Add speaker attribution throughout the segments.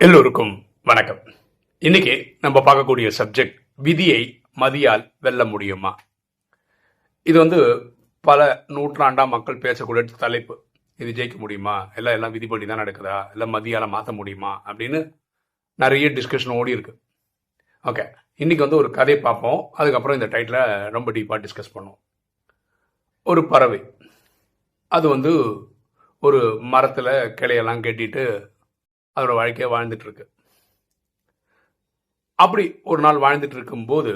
Speaker 1: எல்லோருக்கும் வணக்கம். இன்னைக்கு நம்ம பார்க்கக்கூடிய சப்ஜெக்ட் விதியை மதியால் வெல்ல முடியுமா? இது பல நூற்றாண்டா மக்கள் பேசக்கூடிய தலைப்பு. இது ஜெயிக்க முடியுமா, எல்லாம் விதிப்படி தான் நடக்குதா, இல்லை மதியால மாற்ற முடியுமா அப்படின்னு நிறைய டிஸ்கஷன் ஓடி இருக்கு. ஓகே, இன்னைக்கு ஒரு கதையை பார்ப்போம். அதுக்கப்புறம் இந்த டைட்டில் ரொம்ப டீப்பாக டிஸ்கஸ் பண்ணுவோம். ஒரு பறவை அது ஒரு மரத்தில் கிளையெல்லாம் கட்டிட்டு அதோட வாழ்க்கையை வாழ்ந்துட்டு இருக்கு. அப்படி ஒரு நாள் வாழ்ந்துட்டு இருக்கும்போது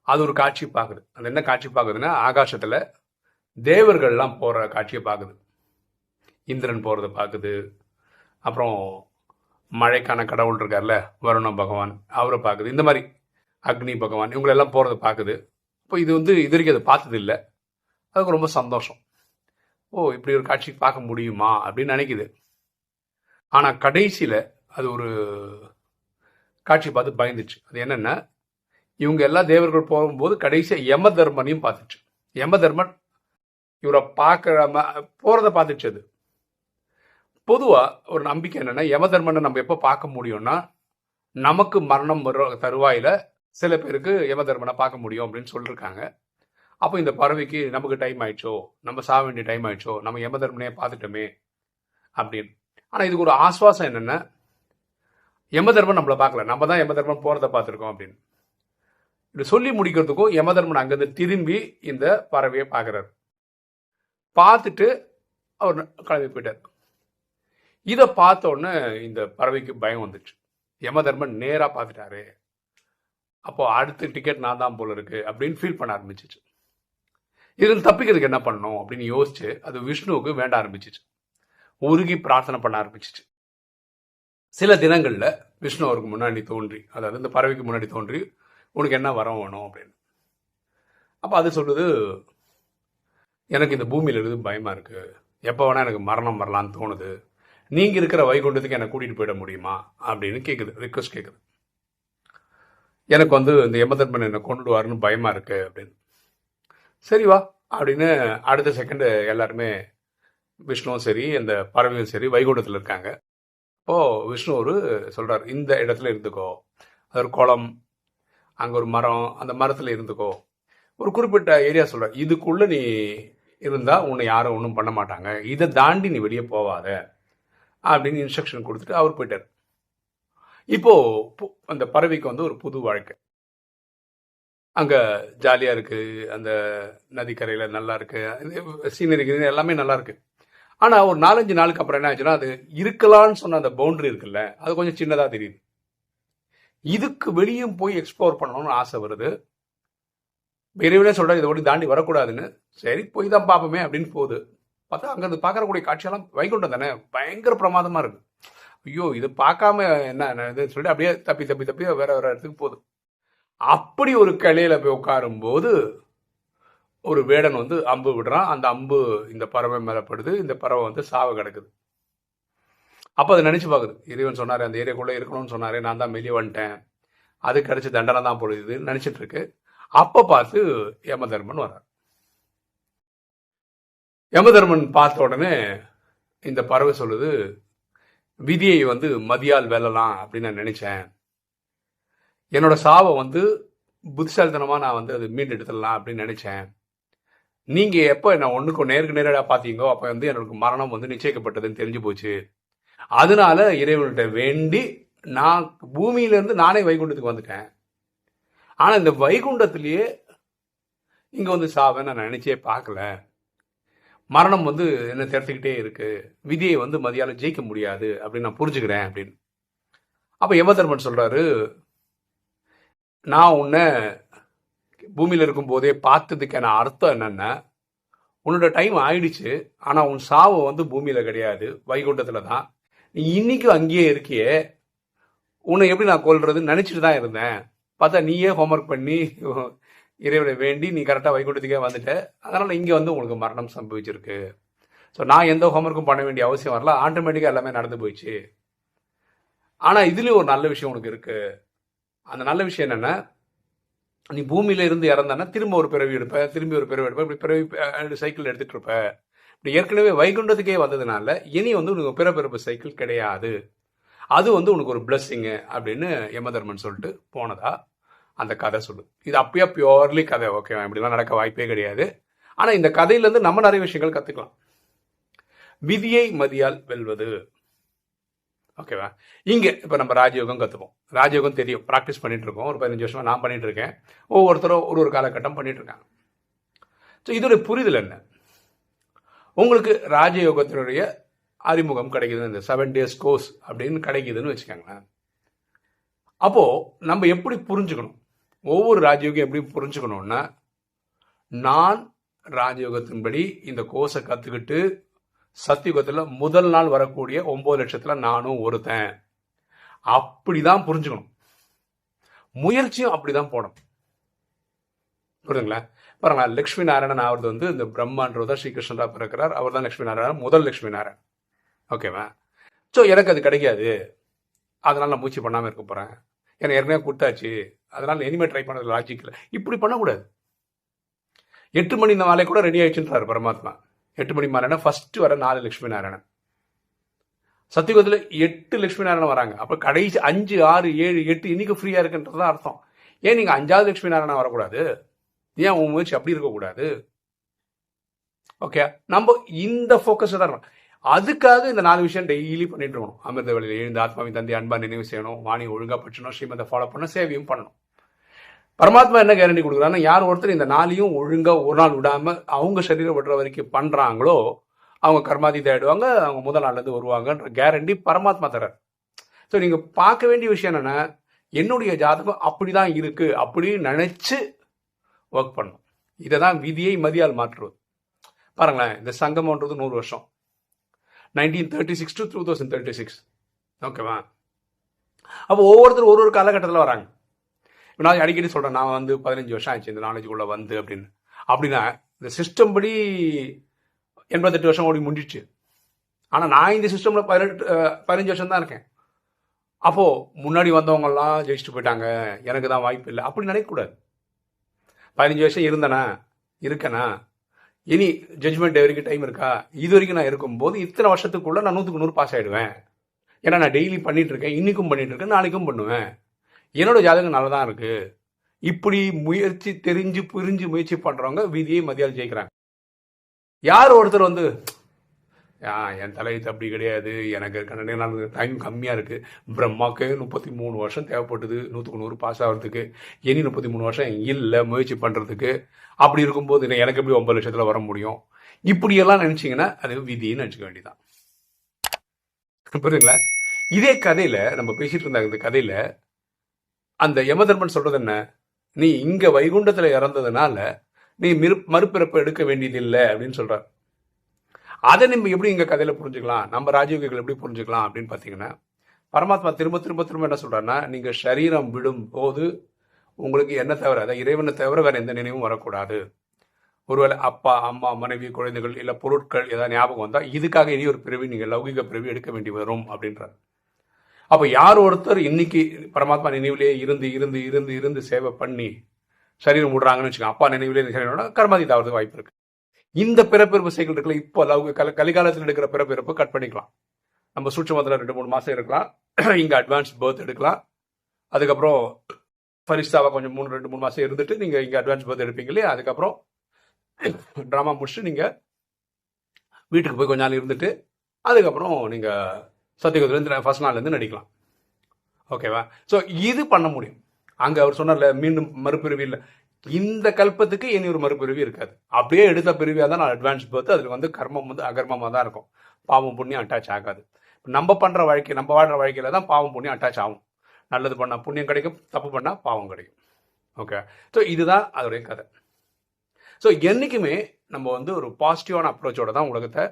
Speaker 1: அது ஒரு காட்சி பார்க்குது. அது என்ன காட்சி பார்க்குதுன்னா, ஆகாசத்தில் தேவர்கள்லாம் போகிற காட்சியை பார்க்குது. இந்திரன் போகிறத பார்க்குது. அப்புறம் மழைக்கான கடவுள் இருக்கார்ல, வருண பகவான், அவரை பார்க்குது. இந்த மாதிரி அக்னி பகவான், இவங்களெல்லாம் போகிறத பார்க்குது. இப்போ இது இது வரைக்கும் அதை பார்த்தது இல்லை. அதுக்கு ரொம்ப சந்தோஷம். இப்படி ஒரு காட்சி பார்க்க முடியுமா அப்படின்னு நினைக்குது. ஆனால் கடைசியில் அது ஒரு காட்சி பார்த்து பயந்துச்சு. அது என்னென்னா, இவங்க எல்லா தேவர்கள் போகும்போது கடைசியாக யம தர்மனையும் பார்த்துச்சு. யம தர்மன் இவரை பார்க்குற போகிறத பார்த்துச்சு. அது பொதுவாக ஒரு நம்பிக்கை என்னென்னா, யம தர்மனை நம்ம எப்போ பார்க்க முடியும்னா, நமக்கு மரணம் வர தருவாயில் சில பேருக்கு யம தர்மனை பார்க்க முடியும் அப்படின்னு சொல்லியிருக்காங்க. அப்போ இந்த பறவைக்கு நமக்கு டைம் ஆயிடுச்சோ, நம்ம சாக வேண்டிய டைம் ஆயிடுச்சோ, நம்ம யம தர்மனையே பார்த்துட்டோமே அப்படின்னு. ஆனால் இதுக்கு ஒரு ஆஸ்வாசம் என்னென்னா, யமதர்மன் நம்மளை பார்க்கல, நம்ம தான் யமதர்மன் போகிறத பார்த்துருக்கோம் அப்படின்னு. இப்படி சொல்லி முடிக்கிறதுக்கும் யமதர்மன் அங்கேருந்து திரும்பி இந்த பறவையை பார்க்குறாரு. பார்த்துட்டு அவர் கிளம்பி போயிட்டார். இதை பார்த்த உடனே இந்த பறவைக்கு பயம் வந்துச்சு. யமதர்மன் நேராக பார்த்துட்டாரு, அப்போ அடுத்த டிக்கெட் நான் தான் போல இருக்கு அப்படின்னு ஃபீல் பண்ண ஆரம்பிச்சிச்சு. இதில் தப்பிக்கிறதுக்கு என்ன பண்ணணும் அப்படின்னு யோசிச்சு அது விஷ்ணுவுக்கு வேண்ட ஆரம்பிச்சிச்சு. உருகி பிரார்த்தனை பண்ண ஆரம்பிச்சிச்சு. சில தினங்களில் விஷ்ணு அவருக்கு முன்னாடி தோன்றி, அதாவது இந்த பறவைக்கு முன்னாடி தோன்றி, உனக்கு என்ன வரம் வேணும் அப்படின்னு. அப்போ அது சொல்லுது, எனக்கு இந்த பூமியில் இருந்து பயமாக இருக்குது, எப்போ வேணால் எனக்கு மரணம் வரலான்னு தோணுது, நீங்கள் இருக்கிற வைகுண்டத்துக்கு என்னை கூட்டிகிட்டு போயிட முடியுமா அப்படின்னு கேட்குது, ரிக்வஸ்ட் கேட்குது. எனக்கு இந்த யமதர்மன் என்னை கொண்டுடுவாருன்னு பயமாக இருக்குது அப்படின்னு. சரி வா அப்படின்னு அடுத்த செகண்டு எல்லாருமே, விஷ்ணுவும் சரி அந்த பறவையும் சரி வைகுண்டத்தில் இருக்காங்க. விஷ்ணு சொல்கிறார், இந்த இடத்துல இருந்துக்கோ, அது ஒரு குளம், அங்கே ஒரு மரம், அந்த மரத்தில் இருந்துக்கோ, ஒரு குறிப்பிட்ட ஏரியா சொல்கிறார், இதுக்குள்ளே நீ இருந்தால் உன்னை யாரும் ஒன்றும் பண்ண மாட்டாங்க, இதை தாண்டி நீ வெளியே போவாத அப்படின்னு இன்ஸ்ட்ரக்ஷன் கொடுத்துட்டு அவர் போயிட்டார். இப்போது அந்த பறவைக்கு ஒரு புது வாழ்க்கை. அங்கே ஜாலியாக இருக்குது, அந்த நதிக்கரையில் நல்லா இருக்குது, சீனரி எல்லாமே நல்லா இருக்குது. ஆனால் ஒரு 4-5 நாளுக்கு அப்புறம் என்ன ஆச்சுன்னா, அது இருக்கலான்னு சொன்ன அந்த பவுண்டரி இருக்குல்ல, அது கொஞ்சம் சின்னதாக தெரியுது. இதுக்கு வெளியும் போய் எக்ஸ்ப்ளோர் பண்ணணும்னு ஆசை வருது. இறைவனே சொல்கிறார், இதை ஓடி தாண்டி வரக்கூடாதுன்னு. சரி போய் தான் பார்ப்போமே அப்படின்னு போகுது. பார்த்தா அங்கே பார்க்கறக்கூடிய காட்சியெல்லாம் வைகுண்டம் தானே, பயங்கர பிரமாதமாக இருக்குது. ஐயோ இது பார்க்காம என்ன இதுன்னு சொல்லிட்டு அப்படியே தப்பி தப்பி தப்பி வேற வேற இடத்துக்கு போகுது. அப்படி ஒரு கிளையில போய் உட்காரும்போது ஒரு வேடன் அம்பு விடுறான். அந்த அம்பு இந்த பறவை மேலே படுது. இந்த பறவை சாவ கிடக்குது. அப்போ அதை நினச்சி பார்க்குது, இறைவன் சொன்னார் அந்த ஏரியாக்குள்ளே இருக்கணும்னு சொன்னார், நான் தான் வெளியே வந்துட்டேன், அது கிடைச்ச தண்டனை தான் பொழுதுன்னு நினச்சிட்டு இருக்கு. அப்போ பார்த்து யமதர்மன் வர்றார். யமதர்மன் பார்த்த உடனே இந்த பறவை சொல்லுது, விதியை மதியால் வெல்லலாம் அப்படின்னு நான் நினைச்சேன். என்னோட சாவை புத்திசாலித்தனமாக நான் அது மீண்டு எடுத்துடலாம் அப்படின்னு நினைச்சேன். நீங்கள் எப்போ என்ன ஒன்றுக்கு நேருக்கு நேரடியாக பார்த்தீங்கோ, அப்போ எனக்கு மரணம் நிச்சயிக்கப்பட்டதுன்னு தெரிஞ்சு போச்சு. அதனால இறைவன்கிட்ட வேண்டி நான் பூமியிலேருந்து நானே வைகுண்டத்துக்கு வந்துட்டேன். ஆனால் இந்த வைகுண்டத்திலேயே இங்கே சாவை நான் நினச்சே பார்க்கல. மரணம் என்னை திறத்துக்கிட்டே இருக்கு, விதியை மதியால் ஜெயிக்க முடியாது அப்படின்னு நான் புரிஞ்சுக்கிறேன் அப்படின்னு. அப்போ யமதர்மன் சொல்கிறாரு, நான் உன்னை பூமியில் இருக்கும் போதே பார்த்ததுக்கான அர்த்தம் என்னன்னா, உன்னோட டைம் ஆயிடுச்சு, ஆனால் உன் சாவு பூமியில் கிடையாது, வைகுண்டத்தில் தான். நீ இன்னைக்கும் அங்கேயே இருக்கியே, உன்னை எப்படி நான் கொல்றதுன்னு நினச்சிட்டு தான் இருந்தேன். பார்த்தா நீயே ஹோம்ஒர்க் பண்ணி இறைவனை வேண்டி நீ கரெக்டாக வைகுண்டத்துக்கே வந்துட்ட. அதனால் இங்கே உங்களுக்கு மரணம் சம்பவிச்சிருக்கு. ஸோ நான் எந்த ஹோம்ஒர்க்கும் பண்ண வேண்டிய அவசியம் வரல, ஆட்டோமேட்டிக்காக எல்லாமே நடந்து போயிடுச்சு. ஆனால் இதுலேயும் ஒரு நல்ல விஷயம் உனக்கு இருக்குது. அந்த நல்ல விஷயம் என்னென்னா, நீ பூமியில இருந்து இறந்தானா திரும்ப ஒரு பிறவி எடுப்ப, திரும்பி ஒரு பிறவி எடுப்ப, இப்படி பிறவி சைக்கிள் எடுத்துட்டு இருப்ப. இப்படி ஏற்கனவே வைகுண்டத்துக்கே வந்ததுனால இனி உனக்கு பிறப்பிறப்பு சைக்கிள் கிடையாது. அது வந்து உனக்கு ஒரு பிளஸ்ஸிங்கு அப்படின்னு யமதர்மன் சொல்லிட்டு போனதா அந்த கதை சொல்லு. இது அப்பயே பியோர்லி கதை, ஓகேவா? இப்படிலாம் நடக்க வாய்ப்பே கிடையாது. ஆனால் இந்த கதையிலேருந்து நம்ம நிறைய விஷயங்கள் கற்றுக்கலாம். விதியை மதியால் வெல்வது, ஓகேவா? இங்கே இப்போ நம்ம ராஜயோகம் கற்றுப்போம். ராஜயோகம் தெரியும், ப்ராக்டிஸ் பண்ணிட்டு இருக்கோம். ஒரு 15 வருஷமா நான் பண்ணிட்டு இருக்கேன். ஒவ்வொருத்தரும் ஒரு காலகட்டம் பண்ணிட்டு இருக்காங்க. ஸோ இதோடைய புரிதல் என்ன? உங்களுக்கு ராஜயோகத்தினுடைய அறிமுகம் கிடைக்குது, இந்த 7 days கோர்ஸ் அப்படின்னு கிடைக்குதுன்னு வச்சுக்கோங்களேன். அப்போது நம்ம எப்படி புரிஞ்சுக்கணும்? ஒவ்வொரு ராஜயோகம் எப்படி புரிஞ்சுக்கணும்னா, நான் ராஜயோகத்தின்படி இந்த கோர்ஸை கற்றுக்கிட்டு சத்தியுகத்தில் முதல் நாள் வரக்கூடிய 9 லட்சத்தில் நானும் ஒருத்தன், அப்படிதான் புரிஞ்சுக்கணும். முயற்சியும் அப்படிதான் போடணும். புரியுதுங்களா? பாருங்க, லட்சுமி நாராயணன் ஆகிறது வந்து இந்த பிரம்மான்றதான் ஸ்ரீகிருஷ்ணரா பிறக்கிறார். அவர் தான் லட்சுமி நாராயணன், முதல் லட்சுமி நாராயணன், ஓகேவா? ஸோ எனக்கு அது கிடைக்காது, அதனால நான் முயற்சி பண்ணாமல் இருக்க போகிறேன், எனக்கு ஏற்கனவே கொடுத்தாச்சு, அதனால இனிமேல் ட்ரை பண்ணது லாஜிக் இல்லை. இப்படி பண்ணக்கூடாது. 8 மணி இந்த மாலை கூட ரெடி ஆயிடுச்சுன்றாரு பரமாத்மா. 8 மணி மாலைனா ஃபர்ஸ்ட் வர 4 லட்சுமி நாராயணன். சத்தியுகத்தில் 8 லட்சுமி நாராயணன் வராங்க. அப்போ கடைசி 5, 6, 7, 8 இன்னைக்கு ஃப்ரீயாக இருக்குன்றதான் அர்த்தம். ஏன் நீங்கள் 5வது லட்சுமி நாராயணன் வரக்கூடாது? ஏன் உன் முயற்சி அப்படி இருக்கக்கூடாது? ஓகே, நம்ம இந்த ஃபோக்கஸ் தான் இருக்கணும். அதுக்காக இந்த 4 விஷயம் டெய்லி பண்ணிட்டு இருக்கணும். அமிர்த வேளையில் எழுந்து ஆத்மாவின் தந்தை அன்பா நினைவு செய்யணும், வாணி ஒழுங்கா பற்றணும், ஸ்ரீமத்தை ஃபாலோ பண்ணணும், சேவையும் பண்ணணும். பரமாத்மா என்ன கேரண்டி கொடுக்குறாங்கன்னா, யார் ஒருத்தர் இந்த 4ஐயும் ஒழுங்கா ஒரு நாள் விடாம அவங்க சரீரம் விடுற வரைக்கும் பண்றாங்களோ அவங்க கர்மாதீத ஆயிடுவாங்க, அவங்க முதல் நாள்லேருந்து வருவாங்கன்ற கேரண்டி பரமாத்மா தரார். ஸோ நீங்க பார்க்க வேண்டிய விஷயம் என்னன்னா, என்னுடைய ஜாதகம் அப்படிதான் இருக்கு அப்படின்னு நினைச்சு ஒர்க் பண்ணும். இதை தான் விதியை மதியால் மாற்றுவது. பாருங்களேன், இந்த சங்கமன்றது 100 வருஷம், 1936 to 2036, ஓகேவா? அப்போ ஒவ்வொருத்தரும் ஒரு காலகட்டத்தில் வராங்க. நான் அடிக்கடி சொல்கிறேன், நான் வந்து 15 வருஷம் ஆச்சு இந்த நாலேஜுக்குள்ளே வந்து அப்படின்னு. அப்படின்னா இந்த சிஸ்டம் படி 88 வருஷம் ஓடி முடிஞ்சிச்சு. ஆனால் நான் இந்த சிஸ்டமில் 15 வருஷம் தான் இருக்கேன். அப்போது முன்னாடி வந்தவங்கெல்லாம் ஜெயிச்சுட்டு போயிட்டாங்க, எனக்கு தான் வாய்ப்பு இல்லை அப்படி நினைக்கக்கூடாது. 15 வருஷம் இருக்கேனா, இனி ஜட்ஜ்மெண்ட் வரைக்கும் டைம் இருக்கா? இது வரைக்கும் நான் இருக்கும்போது இத்தனை வருஷத்துக்குள்ள நான் 100க்கு 100 பாஸ் ஆகிடுவேன். ஏன்னா நான் டெய்லி பண்ணிட்டு இருக்கேன், இன்னைக்கும் பண்ணிட்டு இருக்கேன், நாளைக்கும் பண்ணுவேன், என்னோட ஜாதகம் நல்லா தான் இருக்கு. இப்படி முயற்சி தெரிஞ்சு புரிஞ்சு முயற்சி பண்றவங்க விதியை மதியால் ஜெயிக்கிறாங்க. யார் ஒருத்தர் வந்து என் தலையத்து அப்படி கிடையாது, எனக்கு டைம் கம்மியாக இருக்குது, பிரம்மாவுக்கு 33 வருஷம் தேவைப்பட்டது 100க்கு 100 பாஸ் ஆகிறதுக்கு, இனி 33 வருஷம் இல்லை முயற்சி பண்ணுறதுக்கு, அப்படி இருக்கும்போது எனக்கு எப்படி 9 லட்சத்தில் வர முடியும், இப்படியெல்லாம் நினச்சிங்கன்னா அது விதின்னு நினச்சிக்க வேண்டியதான். புரியுதுங்களா? இதே கதையில் நம்ம பேசிட்டு இருந்தாங்க, இந்த கதையில் அந்த யமதர்மன் சொல்கிறது என்ன, நீ இங்கே வைகுண்டத்தில் இறந்ததுனால நீ மறுபிறப்பு எடுக்க வேண்டியதில்லை அப்படின்னு சொல்கிறார். அதை நம்ம எப்படி இங்கே கதையில் புரிஞ்சுக்கலாம், நம்ம ராஜயோகிகள் எப்படி புரிஞ்சுக்கலாம் அப்படின்னு பார்த்தீங்கன்னா, பரமாத்மா திரும்ப திரும்ப திரும்ப என்ன சொல்கிறாருன்னா, நீங்கள் சரீரம் விடும் போது உங்களுக்கு என்ன தவிர, அதாவது இறைவனை தவிர வேறு எந்த நினைவும் வரக்கூடாது. ஒருவேளை அப்பா அம்மா மனைவி குழந்தைகள் இல்லை பொருட்கள் ஏதாவது ஞாபகம் வந்தால் இதுக்காக இனி ஒரு பிறவி நீங்கள் லௌகிக பிறவி எடுக்க வேண்டி வரும் அப்படின்றார். அப்போ யார் ஒருத்தர் இன்னைக்கு பரமாத்மா நினைவிலே இருந்து இருந்து இருந்து இருந்து சேவை பண்ணி சரீரம் விடுறாங்கன்னு வச்சுக்கோங்க, அப்பா நினைவிலே சரீரம் கர்மாதி தாவதுக்கு வாய்ப்பு இருக்கு. இந்த பிறப்பிறப்பு சைக்கிள் இருக்குல்ல, இப்போ கலிகாலத்தில் எடுக்கிற பிறப்பிறப்பு கட் பண்ணிக்கலாம். நம்ம சூட்சமத்தில் 2-3 மாதம் இருக்கலாம், இங்கே அட்வான்ஸ் பர்த் எடுக்கலாம், அதுக்கப்புறம் ஃபரிஸ்தாவை கொஞ்சம் 2-3 மாதம் இருந்துட்டு நீங்கள் இங்கே அட்வான்ஸ் பர்த் எடுப்பீங்க இல்லையா, அதுக்கப்புறம் ட்ராமா முடிச்சுட்டு நீங்கள் வீட்டுக்கு போய் கொஞ்ச நாள் இருந்துட்டு அதுக்கப்புறம் நீங்கள் சத்தியகுதிலேருந்து ஃபர்ஸ்ட் நாள்லேருந்து நடிக்கலாம். ஓகேவா? ஸோ இது பண்ண முடியும். அங்கே அவர் சொன்னார்ல, மீண்டும் மறுபிறவி இல்லை, இந்த கல்பத்துக்கு இனி ஒரு மறுபிறவி இருக்காது. அப்படியே எடுத்த பிறவியாக தான் நான் அட்வான்ஸ் பார்த்து அதில் வந்து கர்மம் வந்து அகர்மமாக தான் இருக்கும், பாவம் புண்ணியம் அட்டாச் ஆகாது. நம்ம பண்ணுற வாழ்க்கை, நம்ம வாழ்கிற வாழ்க்கையில் தான் பாவம் புண்ணியம் அட்டாச் ஆகும். நல்லது பண்ணால் புண்ணியம் கிடைக்கும், தப்பு பண்ணால் பாவம் கிடைக்கும். ஓகே, ஸோ இதுதான் அதோடைய கதை. ஸோ என்றைக்குமே நம்ம வந்து ஒரு பாசிட்டிவான அப்ரோச்சோட தான் உலகத்தை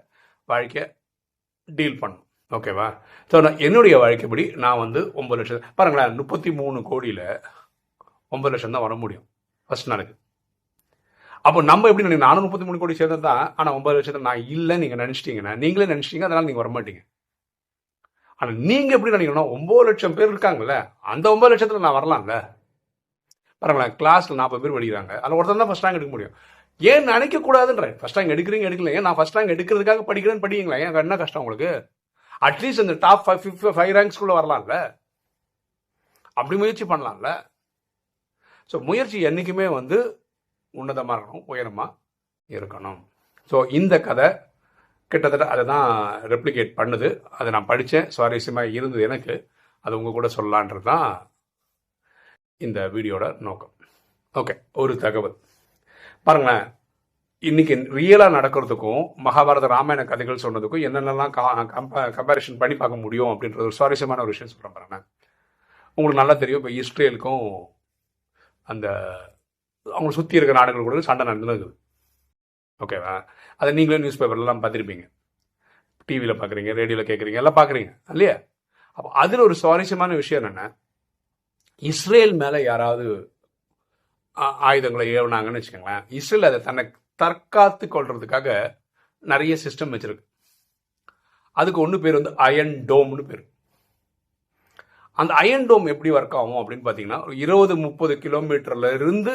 Speaker 1: வாழ்க்கையை டீல் பண்ணணும். ஓகேவா? ஸோ நான் என்னுடைய வாழ்க்கைப்படி நான் வந்து 9 லட்சம், பாருங்களேன், 33 கோடியில் 9 லட்சம் தான் வர முடியும் ஃபர்ஸ்ட் நாளுக்கு. அப்போ நம்ம எப்படி நினைக்கிறோம், நானும் 33 கோடி சேர்ந்தது தான், ஆனால் 9 லட்சத்தில் நான் இல்லைன்னு நீங்கள் நினச்சிட்டிங்கன்னா, நீங்களே நினச்சிட்டிங்க, அதனால் நீங்கள் வரமாட்டீங்க. ஆனால் நீங்கள் எப்படி நினைக்கணும், 9 லட்சம் பேர் இருக்காங்கல்ல, அந்த 9 லட்சத்தில் நான் வரலாம்ல. பாருங்களேன், கிளாஸில் 40 பேர் படிக்கிறாங்க, அதில் ஒருத்தர் தான் ஃபர்ஸ்ட் ரேங்க் எடுக்க முடியும். ஏன் நினைக்கக்கூடாதுன்ற, ஃபர்ஸ்ட் ரேங்க் எடுக்கிறீங்க எடுக்கல, ஏன் நான் ஃபர்ஸ்ட் ரேங்க் எடுக்கிறதுக்காக படிக்கிறேன்னு படிங்களா, ஏன் என்ன கஷ்டம் உங்களுக்கு? அட்லீஸ்ட் அந்த டாப் 5 ரேங்க்ஸ்குள்ள வரலாம்ல, அப்படி முயற்சி பண்ணலாம்ல. ஸோ முயற்சி என்றைக்குமே வந்து உன்னதமாக இருக்கணும், உயரமாக இருக்கணும். ஸோ இந்த கதை கிட்டத்தட்ட அதை தான் ரெப்ளிகேட் பண்ணுது. அதை நான் படித்தேன், சுவாரஸ்யமாக இருந்தது எனக்கு. அது உங்கள் கூட சொல்லலான்றது தான் இந்த வீடியோட நோக்கம். ஓகே, ஒரு தகவல் பாருங்களேன். இன்னைக்கு ரியலாக நடக்கிறதுக்கும் மகாபாரத ராமாயண கதைகள் சொன்னதுக்கும் என்னென்னலாம் கம்பேரிஷன் பண்ணி பார்க்க முடியும் அப்படின்றது ஒரு சுவாரஸ்யமான ஒரு விஷயம் சொல்கிறேன் பாருங்க. உங்களுக்கு நல்லா தெரியும், இப்போ இஸ்ரேலுக்கும் அந்த அவங்க சுற்றி இருக்கிற நாடுகள் கூட சண்டை நடந்துருக்குது. ஓகேவா? அதை நீங்களே நியூஸ் பேப்பர்லாம் பார்த்துருப்பீங்க, டிவியில் பார்க்குறீங்க, ரேடியோவில் கேட்குறீங்க, எல்லாம் பார்க்குறீங்க இல்லையா? அப்போ அதில் ஒரு சுவாரஸ்யமான விஷயம் என்னென்னா, இஸ்ரேல் மேலே யாராவது ஆயுதங்களை ஏவினாங்கன்னு வச்சுக்கோங்களேன், இஸ்ரேல் அதை தன்னை தற்காத்து கொள்றதுக்காக நிறைய சிஸ்டம் வச்சிருக்கு. அதுக்கு ஒன்று பேர் வந்து அயன் டோம்னு பேர். அந்த அயன் டோம் எப்படி ஒர்க் ஆகும் அப்படின்னு பார்த்தீங்கன்னா, 20-30 கிலோமீட்டர்ல இருந்து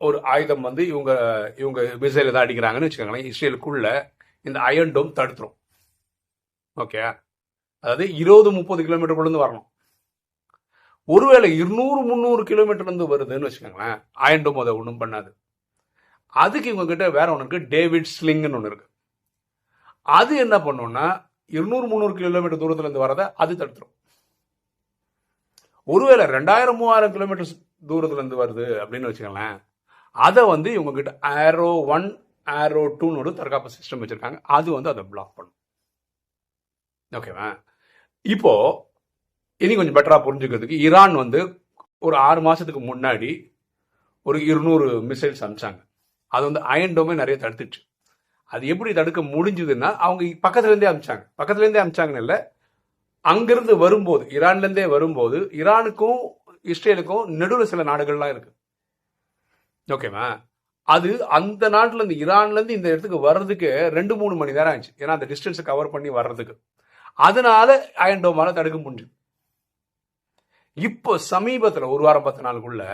Speaker 1: ஒரு ஆயுதம் வந்து இவங்க மிசைல் தான் அடிக்கிறாங்கன்னு வச்சுக்கோங்களேன், இஸ்ரேலுக்குள்ள இந்த அயன் டோம் தடுத்துரும். ஓகே, அதாவது 20-30 கிலோமீட்டருக்குள்ளேருந்து வரணும். ஒருவேளை 200-300 கிலோமீட்டர்லேருந்து வருதுன்னு வச்சுக்கோங்களேன், அயன் டோம் அதை ஒன்றும் பண்ணாது. அதுக்கு இவங்க கிட்ட வேற ஒன்று இருக்கு, டேவிட் ஸ்லிங்னு ஒன்று இருக்கு. அது என்ன பண்ணும்னா 200-300 கிலோமீட்டர் தூரத்துலேருந்து வரதை அது தடுத்துரும். ஒருவேளை 2000-3000 கிலோமீட்டர் தூரத்துலேருந்து வருது அப்படின்னு வச்சுக்கோங்களேன், அதை வந்து இவங்க கிட்ட Arrow 1 Arrow 2ன்னு ஒரு தற்காப்பு சிஸ்டம் வச்சிருக்காங்க. அது வந்து அதை பிளாக் பண்ணும். ஓகேவா? இப்போ இனி கொஞ்சம் பெட்டரா புரிஞ்சுக்கிறதுக்கு, ஈரான் வந்து ஒரு 6 மாசத்துக்கு முன்னாடி ஒரு 200 மிசைல்ஸ் அனுப்பிச்சாங்க. அது வந்து அயன் டோமே நிறைய தடுத்துச்சு. அது எப்படி தடுக்க முடிஞ்சதுன்னா, அவங்க பக்கத்துலேருந்தே அனுப்பிச்சாங்கன்னு இல்லை, அங்கிருந்து வரும்போது, ஈரான்லேருந்தே வரும்போது, ஈரானுக்கும் இஸ்ரேலுக்கும் நடுவில் சில நாடுகள்லாம் இருக்கு. ஓகேவா? அது அந்த நாட்டுல இருந்து, ஈரான்ல இருந்து இந்த இடத்துக்கு வர்றதுக்கு 2-3 மணி நேரம் ஆச்சு. ஏன்னா அந்த டிஸ்டன்ஸை கவர் பண்ணி வர்றதுக்கு. அதனால அயன் டோமால தடுக்க முடிஞ்சது. இப்போ சமீபத்தில் 1 வாரம் 10 நாளுக்குள்ள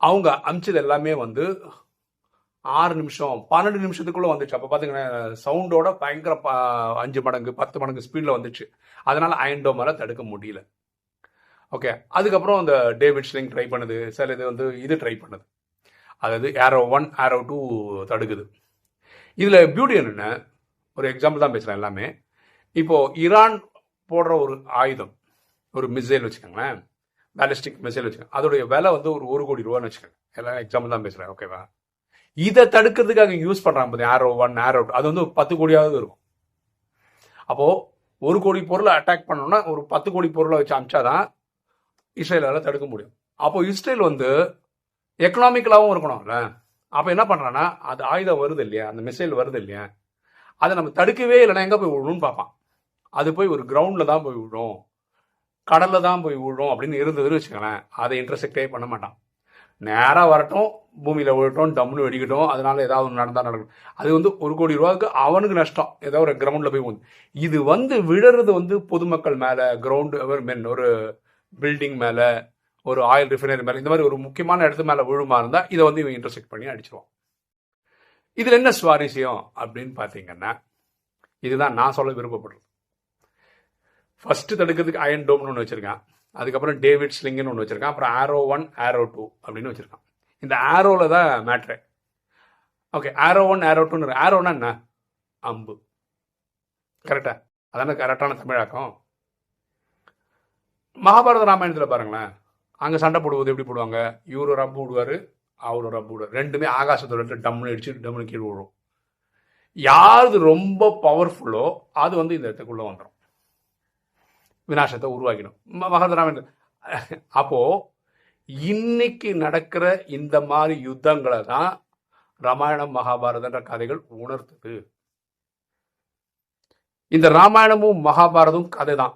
Speaker 1: அவங்க அமிச்சது எல்லாமே வந்து 6 நிமிஷம் 12 நிமிஷத்துக்குள்ள வந்துச்சு. அப்போ பார்த்தீங்கன்னா சவுண்டோட பயங்கர 5 மடங்கு 10 மடங்கு ஸ்பீடில் வந்துச்சு. அதனால அயன் டோமால தடுக்க முடியல. ஓகே, அதுக்கப்புறம் அந்த டேவிட் ஸ்லிங் ட்ரை பண்ணுது, சில இது வந்து இது ட்ரை பண்ணுது. அதாவது Arrow 1 Arrow 2 தடுக்குது. இதில் பியூட்டி என்னென்ன, ஒரு எக்ஸாம்பிள் தான் பேசுகிறேன் எல்லாமே. இப்போ ஈரான் போடுற ஒரு ஆயுதம், ஒரு மிசைல் வச்சுக்கோங்களேன், பேலிஸ்டிக் மிசைல் வச்சுக்கோங்க, அதோடைய விலை வந்து ஒரு 1 கோடி ரூபான்னு வச்சுக்கோங்க. எல்லாம் எக்ஸாம்பிள் தான் பேசுகிறேன். ஓகேவா? இதை தடுக்கிறதுக்காக யூஸ் பண்ணுறாங்க Arrow 1 Arrow 2, அது வந்து 10 கோடியாவது இருக்கும். அப்போது 1 கோடி பொருளை அட்டாக் பண்ணோம்னா ஒரு 10 கோடி பொருளை வச்சு அமிச்சாதான் இஸ்ரேலால் தடுக்க முடியும். அப்போ இஸ்ரேல் வந்து எக்கனாமிக்கலாகவும் இருக்கணும்ல. அப்போ என்ன பண்ணுறான்னா, அது ஆயுதம் வருது இல்லையா, அந்த மிசைல் வருது இல்லையா, அதை நம்ம தடுக்கவே இல்லைன்னா எங்கே போய் விழுன்னு பார்ப்பான். அது போய் ஒரு கிரவுண்டில் தான் போய் விழும், கடலில் தான் போய் விழும் அப்படின்னு இருந்ததுன்னு வச்சுக்கோங்களேன், அதை இன்டர்செக்டே பண்ண மாட்டான். நேராக வரட்டும், பூமியில் விழட்டும், டம்னு வெடிக்கட்டும், அதனால ஏதாவது ஒன்று நடந்தால் நடக்கும். அது வந்து 1 கோடி ரூபாய்க்கு அவனுக்கு நஷ்டம், ஏதோ ஒரு கிரவுண்டில் போய் விழுந்து. இது வந்து விழுறது வந்து பொதுமக்கள் மேலே, கிரவுண்டு ஒரு பில்டிங் மேலே, ஒரு ஆயில் ரிஃபைனரி மேலே, இந்த மாதிரி ஒரு முக்கியமான இடத்து மேலே விழுமா இருந்தால் இதை வந்து இவன் இன்டர்செக்ட் பண்ணி அடிச்சிருவான். இதில் என்ன சுவாரஸ்யம் அப்படின்னு பார்த்தீங்கன்னா, இதுதான் நான் சொல்ல விருப்பப்படுறது. ஃபர்ஸ்ட் தடுக்கிறதுக்கு அயன் டோம்னு ஒன்று வச்சிருக்கான், அதுக்கப்புறம் டேவிட் ஸ்லிங்னு ஒன்று வச்சிருக்கான், அப்புறம் Arrow 1 Arrow 2 அப்படின்னு வச்சிருக்கான். இந்த ஆரோவில் தான் மேட்ரு. ஓகே, Arrow 1 Arrow 2, ஆரோனா என்ன, அம்பு. கரெக்டா? அதான கரெக்டான தமிழாக்கம். மகாபாரத ராமாயணத்தில் பாருங்களேன், அங்கே சண்டை போடுவது எப்படி போடுவாங்க, இவர் ஒரு அம்பு விடுவார், அவர் ஒரு அம்பு விடுவார், ரெண்டுமே ஆகாசத்தோட டம்னு அடிச்சு டம்னு கீழே விழும். யாரு ரொம்ப பவர்ஃபுல்லோ அது வந்து இந்த இடத்துக்குள்ள வந்துடும், விநாசத்தை உருவாக்கிடும். மகாபாரத ராமாயணம். அப்போ இன்னைக்கு நடக்கிற இந்த மாதிரி யுத்தங்களை தான் ராமாயணம் மகாபாரதன்ற கதைகள் உணர்த்துது. இந்த ராமாயணமும் மகாபாரதமும் கதை தான்.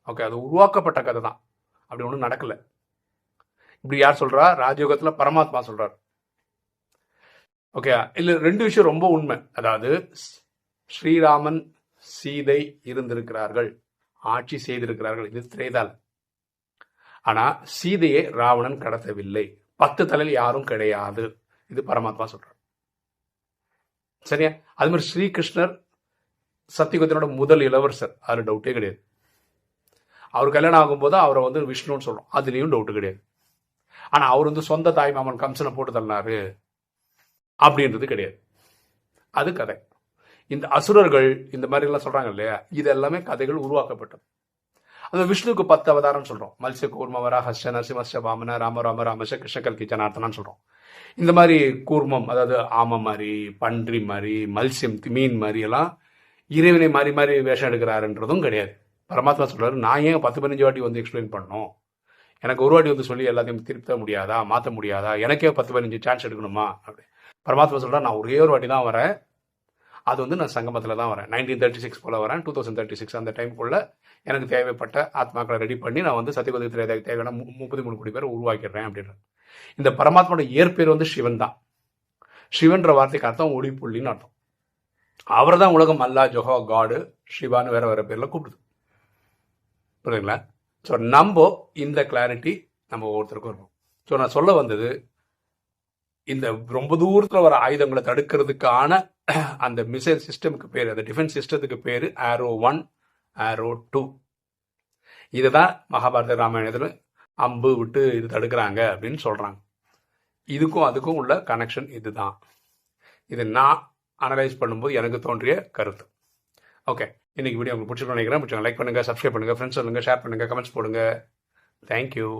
Speaker 1: ஓகே, அது உருவாக்கப்பட்ட கதை தான், அப்படி ஒன்றும் நடக்கல. இப்படி யார் சொல்றா? ராஜயோகத்துல பரமாத்மா சொல்றார். ஓகே, இல்ல 2 விஷயம் ரொம்ப உண்மை. அதாவது ஸ்ரீராமன் சீதை இருந்திருக்கிறார்கள், ஆட்சி செய்திருக்கிறார்கள், இது திரேதால. ஆனா சீதையை ராவணன் கடத்தவில்லை, 10 தலையில் யாரும் கிடையாது, இது பரமாத்மா சொல்றார். சரியா? அது மாதிரி ஸ்ரீகிருஷ்ணர் சத்தியுகத்தினோட முதல் இளவரசர், அது டவுட்டே கிடையாது. அவர் கல்யாணம் ஆகும்போது அவரை வந்து விஷ்ணுன்னு சொல்றோம், அதுலேயும் டவுட்டு கிடையாது. ஆனால் அவர் வந்து சொந்த தாய் மாமன் கம்சனை போட்டு தள்ளினாரு அப்படின்றது கிடையாது. அது கதை. இந்த அசுரர்கள் இந்த மாதிரி எல்லாம் சொல்றாங்க இல்லையா, இது எல்லாமே கதைகள் உருவாக்கப்பட்டது. அந்த விஷ்ணுக்கு 10 அவதாரம் சொல்றோம். மத்ஸ்ய கூர்ம வராஹ ஹஸ்ய நரசிம்மஸ்ய வாமன ராம ராம ராமச கிருஷ்ண கல்கி ஜனார்த்தனான்னு சொல்றோம். இந்த மாதிரி கூர்மம், அதாவது ஆமை மாதிரி, பன்றி மாதிரி, மல்சியம் மீன் மாதிரி எல்லாம் இறைவனை மாறி மாறி வேஷம் எடுக்கிறாருன்றதும் கிடையாது. பரமாத்மா சொல்றாரு, நான் ஏன் 10-15 வாட்டி வந்து எக்ஸ்பிளைன் பண்ணணும், எனக்கு ஒரு வாட்டி வந்து சொல்லி எல்லாத்தையும் திருத்த முடியாதா, மாற்ற முடியாதா, எனக்கே 10-15 சான்ஸ் எடுக்கணுமா அப்படி. பரமாத்மா சொல்றா, நான் ஒரே ஒரு வாட்டி தான் வரேன், அது வந்து நான் சங்கமத்தில் தான் வரேன், 1936 போல வரேன், 2036 அந்த டைமுக்குள்ள எனக்கு தேவைப்பட்ட ஆத்மாக்களை ரெடி பண்ணி நான் வந்து சத்தியகுதத்தில் தேவையான 33 கோடி பேரை உருவாக்கிடுறேன் அப்படின்ற. இந்த பரமாத்மாவோட இயற்பேர் வந்து சிவன் தான். சிவன்ற வார்த்தைக்கு அர்த்தம் ஒளி புள்ளின்னு அர்த்தம். அவர் தான் உலகம் அல்லா, ஜொஹா, காடு, சிவான்னு வேற வேற பேர்ல கூப்பிடுது. புரியுதுங்களா? ஸோ நம்ம இந்த கிளாரிட்டி நம்ம ஒவ்வொருத்தருக்கும் இருக்கும். ஸோ நான் சொல்ல வந்தது, இந்த ரொம்ப தூரத்தில் வர ஆயுதங்களை தடுக்கிறதுக்கான அந்த மிசைல் சிஸ்டமுக்கு பேர், அந்த டிஃபென்ஸ் சிஸ்டத்துக்கு பேர் ஆரோ 1, ஆரோ 2. இதுதான் மகாபாரத ராமாயணத்தில் அம்பு விட்டு இது தடுக்கிறாங்க அப்படின்னு சொல்றாங்க. இதுக்கும் அதுக்கும் உள்ள கனெக்ஷன் இதுதான். இது நான் அனலைஸ் பண்ணும்போது எனக்கு தோன்றிய கருத்து. ஓகே, இன்னைக்கு வீடியோ உங்களுக்கு பிடிச்சிருக்கோம் நினைக்கிறேன். பிடிச்சவங்க லைக் பண்ணுங்க, சப்ஸ்கிரைப் பண்ணுங்க, ஃப்ரெண்ட்ஸ் சொல்லுங்க, ஷேர் பண்ணுங்க, கமெண்ட்ஸ் போடுங்க. தேங்க்யூ.